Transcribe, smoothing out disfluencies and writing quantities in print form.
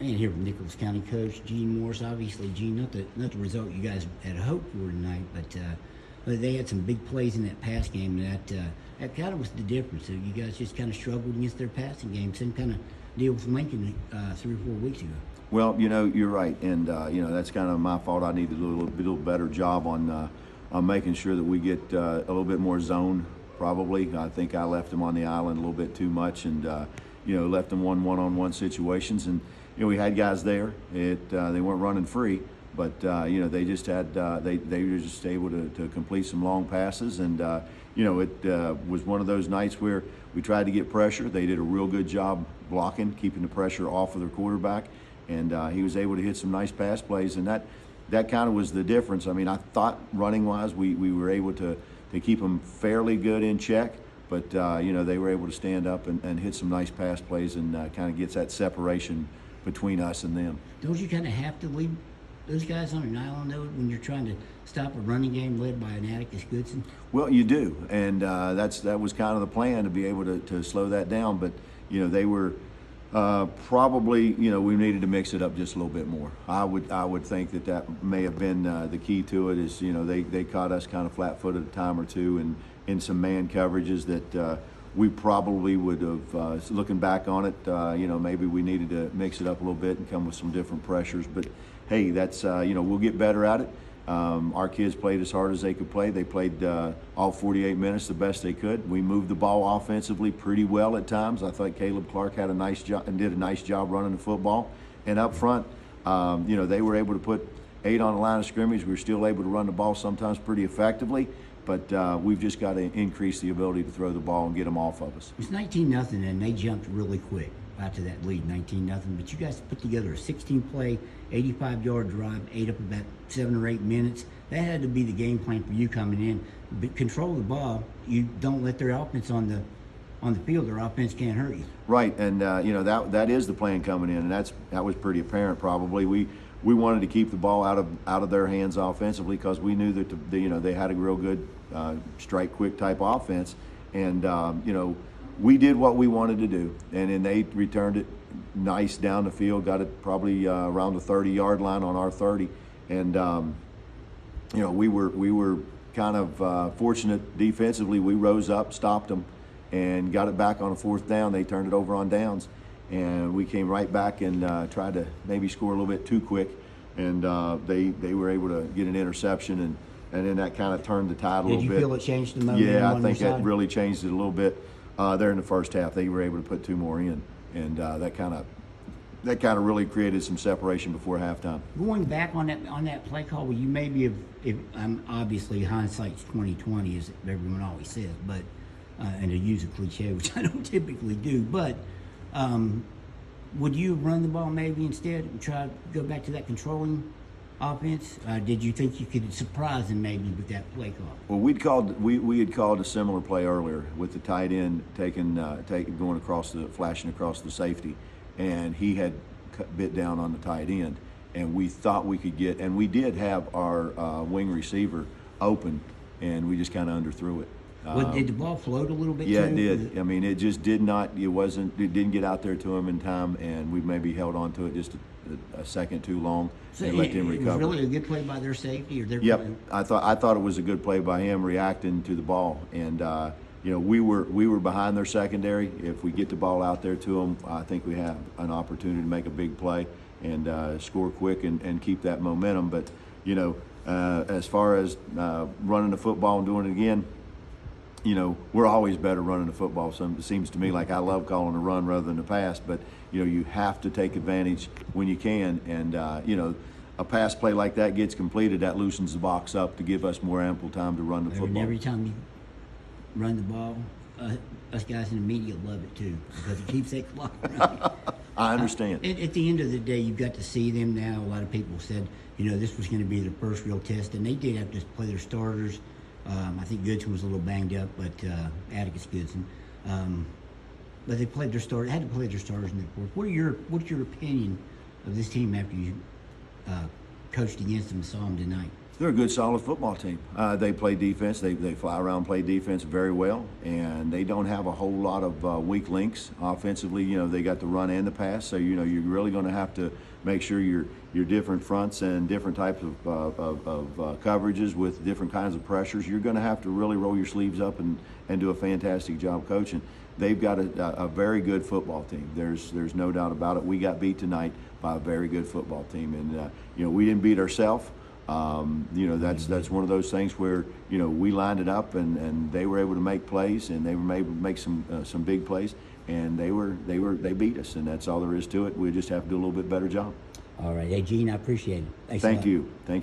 And here from Nicholas County coach Gene Morris. Obviously, Gene, not the result you guys had hoped for tonight, but they had some big plays in that pass game. That kind of was the difference. So you guys just kind of struggled against their passing game. Same kind of deal with Lincoln 3 or 4 weeks ago. Well, you're right, and that's kind of my fault. I need to do a little better job on making sure that we get a little bit more zone. Probably, I think I left them on the island a little bit too much, and left them one-on-one situations. And we had guys there. They weren't running free, but they just had they were just able to complete some long passes, and it was one of those nights where we tried to get pressure. They did a real good job blocking, keeping the pressure off of their quarterback, and he was able to hit some nice pass plays, and that kind of was the difference. I mean, I thought running-wise we were able to keep them fairly good in check, but they were able to stand up and hit some nice pass plays, and kind of gets that separation between us and them. Don't you kind of have to leave those guys on an island, though, when you're trying to stop a running game led by an Atticus Goodson? Well, you do, and that was kind of the plan, to be able to slow that down. But they were probably we needed to mix it up just a little bit more. I would think that may have been the key to it. Is they caught us kind of flat-footed a time or two, and in some man coverages that we probably would have, looking back on it, maybe we needed to mix it up a little bit and come with some different pressures. But hey, that's we'll get better at it. Our kids played as hard as they could play. They played all 48 minutes the best they could. We moved the ball offensively pretty well at times. I thought Caleb Clark had a nice job and did a nice job running the football. And up front, they were able to put 8 on the line of scrimmage. We were still able to run the ball sometimes pretty effectively. But we've just got to increase the ability to throw the ball and get them off of us. It's 19-0, and they jumped really quick out to that lead, 19-0. But you guys put together a 16-play, 85-yard drive, ate up about 7 or 8 minutes. That had to be the game plan for you coming in. But control the ball. You don't let their offense on the field. Their offense can't hurt you. Right, and that is the plan coming in, and that was pretty apparent. Probably we wanted to keep the ball out of their hands offensively, because we knew that they had a real good strike quick type offense, and we did what we wanted to do, and then they returned it nice down the field, got it probably around the 30-yard line on our 30, and we were kind of fortunate defensively. We rose up, stopped them, and got it back on a 4th down. They turned it over on downs, and we came right back and tried to maybe score a little bit too quick, and they were able to get an interception, and then that kind of turned the tide a little bit. Did you feel it changed the momentum? Yeah, I think that really changed it a little bit there in the first half. They were able to put 2 more in, and that kind of really created some separation before halftime. Going back on that play call, well, you maybe have, obviously hindsight's 20/20, as everyone always says, but and to use a cliche, which I don't typically do, but would you run the ball maybe instead and try to go back to that controlling offense? Did you think you could surprise them maybe with that play call? Well, we had called a similar play earlier with the tight end going across flashing across the safety, and he had bit down on the tight end, and we thought we could get, and we did have our wing receiver open, and we just kind of underthrew it. Did the ball float a little bit? Yeah, too? it did. I mean, it just did not. It didn't get out there to him in time, and we maybe held on to it just a second too long and let them recover. It was really a good play by their safety, or their. Yep, I thought it was a good play by him reacting to the ball, and we were behind their secondary. If we get the ball out there to them, I think we have an opportunity to make a big play and score quick and keep that momentum. But as far as running the football and doing it again. We're always better running the football. So it seems to me like I love calling a run rather than a pass, but you have to take advantage when you can, and a pass play like that gets completed, that loosens the box up to give us more ample time to run the football. And every time you run the ball, us guys in the media love it too, because it keeps that clock running. I understand. At the end of the day, you've got to see them now. A lot of people said, this was going to be their first real test, and they did have to play their starters. I think Goodson was a little banged up, but Atticus Goodson. But they played their starters. Had to play their starters in the fourth. What's your opinion of this team after you coached against them and saw them tonight? They're a good, solid football team. They play defense. They fly around, play defense very well, and they don't have a whole lot of weak links offensively. You know, they got the run and the pass, so you know you're really going to have to make sure your different fronts and different types of coverages with different kinds of pressures. You're going to have to really roll your sleeves up and do a fantastic job coaching. They've got a very good football team. There's no doubt about it. We got beat tonight by a very good football team, and you know, we didn't beat ourselves. You know, that's one of those things where, you know, we lined it up and they were able to make plays, and they were able to make some big plays, and they beat us, and that's all there is to it. We just have to do a little bit better job. All right. Hey, Gene, I appreciate it. Thanks a Thank lot. you. Thank you.